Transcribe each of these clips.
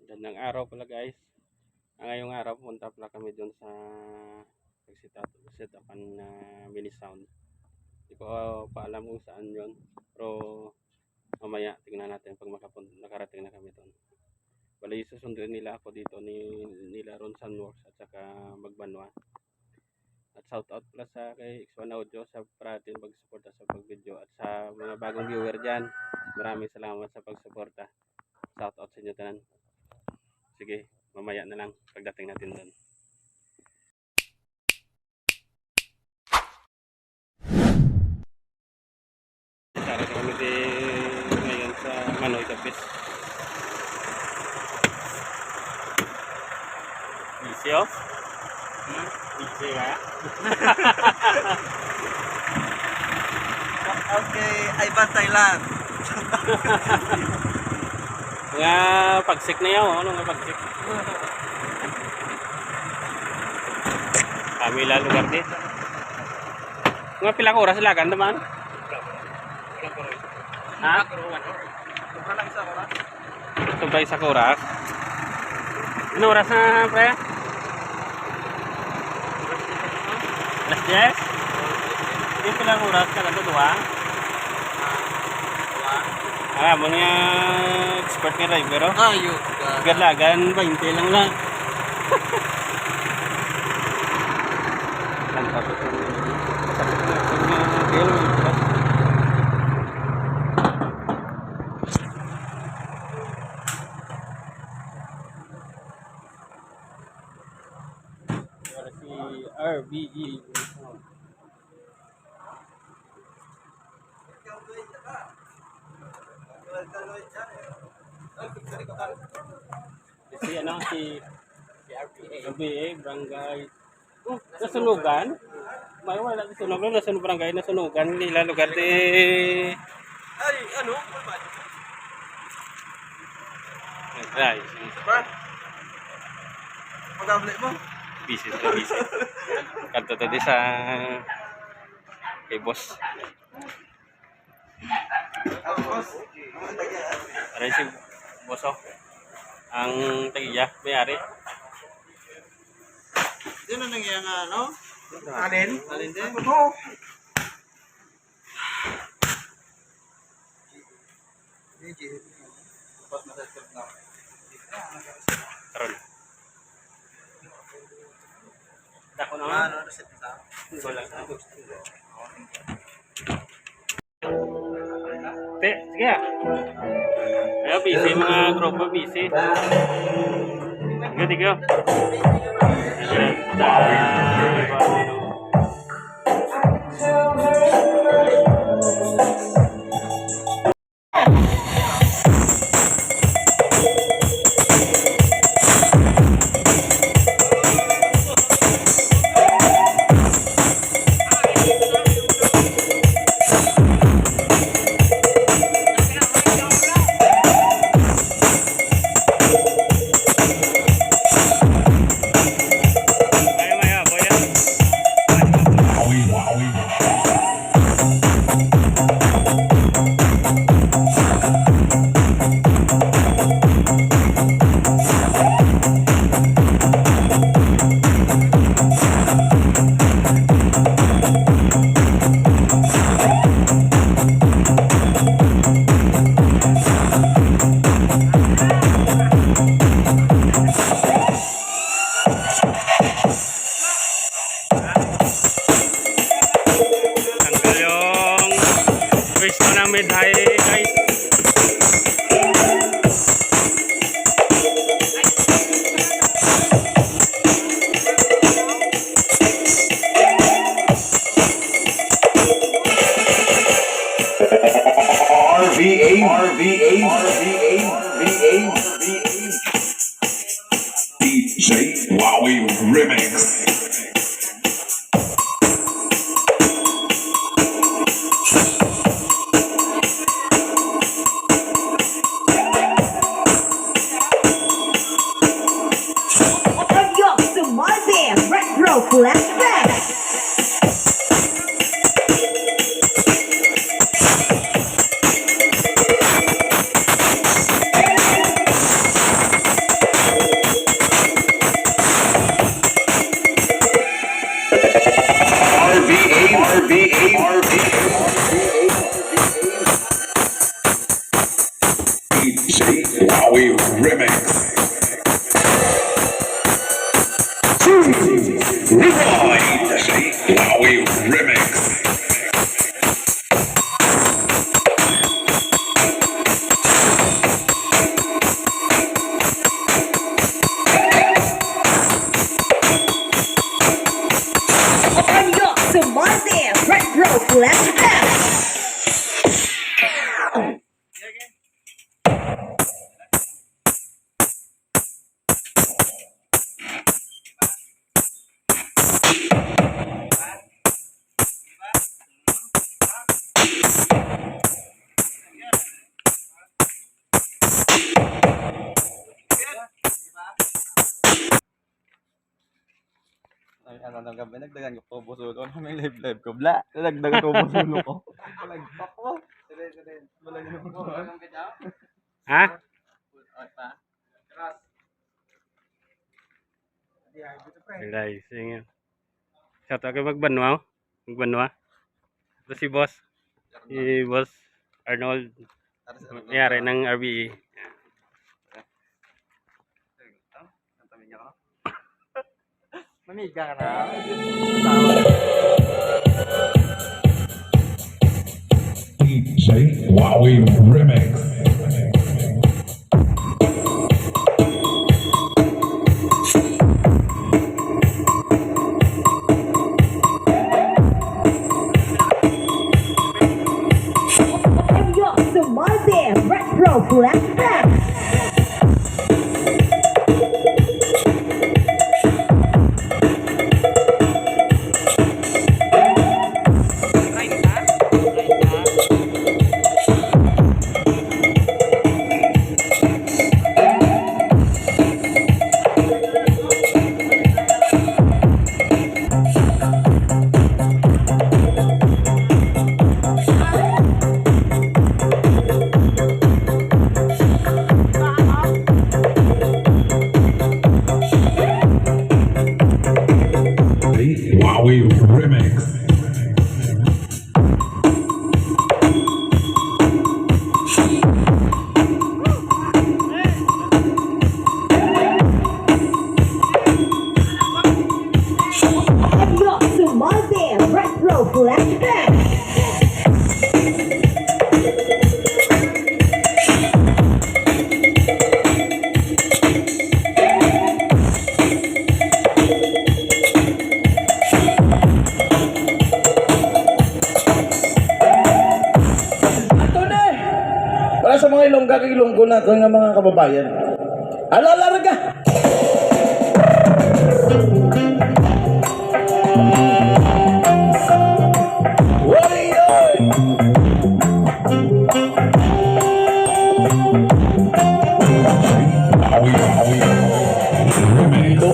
Magandang araw pala guys. Ngayong araw pumunta pala kami doon sa set-upan na mini sound. Hindi ko pa alam kung saan yon. Pero mamaya tingnan natin pag nakarating na kami doon. Bali susunduin nila ako dito nila Ron Sunworks at saka Magbanwa. At shout out pala sa kay X1 Audio sa parating pagsuporta sa pag-video at sa mga bagong viewer dyan. Maraming salamat sa pagsuporta. Shout out sa inyo tanan. Sige, mamaya na lang pagdating natin doon. Tara kami ngayon sa Manoy Capiz. Busy oh? Busy ha? Okay, Ivan Thailand. Nga pagsik na yaw, ano nga pagsik? Kami lang lugar din. Nga pila ka oras lagan naman? Ha? Subay sa oras? Ano oras na pre? Alas 10? Hindi pila ka oras ka ganito doa? Mo niya expert nga driver oh. Ayo. Galagan 20 lang lang. Tapos si RVA. Si ano si RVA barangay. Nasunugan. May wala sa sunugan, nasunog barangay nasunugan nila lugar di Ay, ano? Ay, Pag-abli mo? busy. Kanto to di sa kay boss. Boss. Aray si boss oh. Ang tagiya, may-ari. Yan ang nangyayang ano? Alin? Alin din? Oo. Karon. Dako na nga. Ano sa tita? Wala. Te, sige ah. Ayo, busy mga grupo, busy. Tiga. Hi guys. RVA DJ Wowie Remix. Retro Flashback. Wowie Remix. Rewind. Say Wowie Remix. And you're to Monday, retro flashback. Ay, ano ng gabi, nagdagan ko po sulo na may live ko. Bla, nagdagan ko po sulo ko. Palagpak mo. Malagyan mo ko. Ha? Guys, yun. Shout out kay Magbanwa. Magbanwa. Ito si Boss. Si Boss Arnold. Mayari ng RVA. Mamiga ka na. DJ Wowie Remix. And you're to Monday, retro flashback. Wowie Remix. And you're to Monday, retro flashback. Ato na eh. Para sa mga ilongga kay ilonggo nato nga mga kababayan. Alalarga! Oy, oy! Wowie Remix. Ito,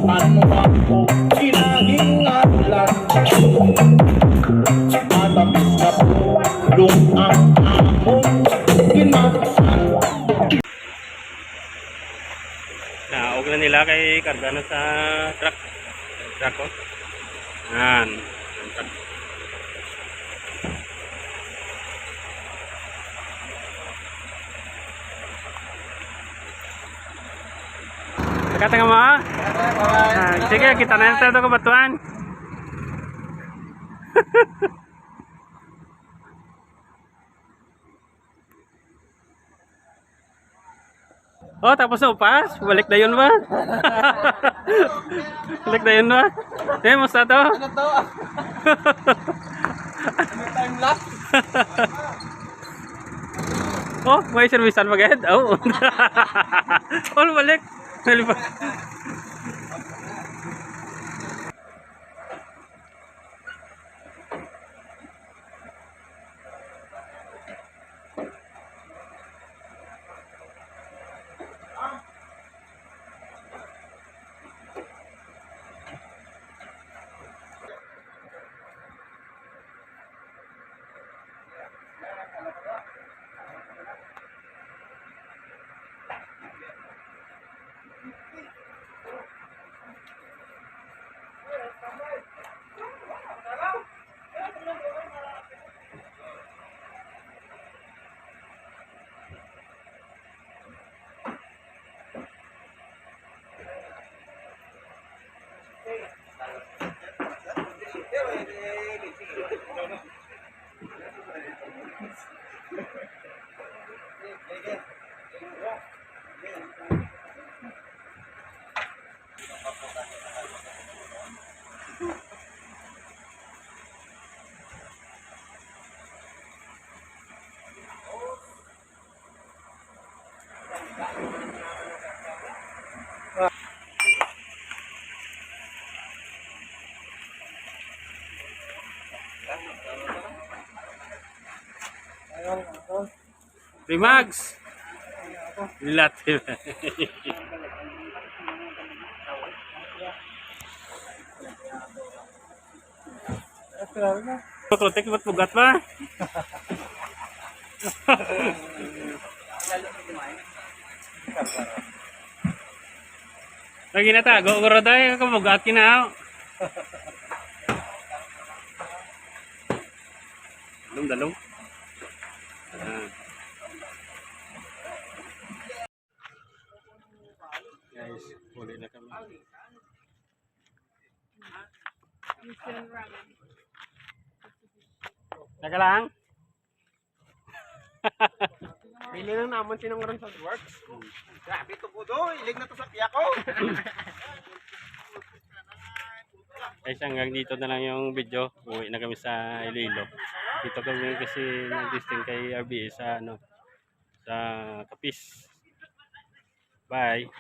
ano ako kinahingatlan? Matamis na pulong ang among ginatan. Naog na nila kay karga na sa truck. Truck ko. Yan. Ang truck. Nakatanga mo ha? Sige, kita na ito kabatuan. Oh, tapos na upas? Balik na yun ba? Balik na yun ba? Eh, musta to? Ano to? Ano time lapse? Oh, may servisan magad? Oh. Oh, balik. Nalipat. Remax! Lat. Krotek ba't bugat pa? Lagi na ta, go day ka bugat kina. Dalong. Guys, huli na kami. Teka lang. Pili lang naman sinungaran sa works. Grabe ito po do, ilig na to sa piya ko. Guys, hanggang dito na lang yung video. Uwi na kami sa Iloilo. Dito kami kasi nag-listing kay RVA sa sa capiz. Bye.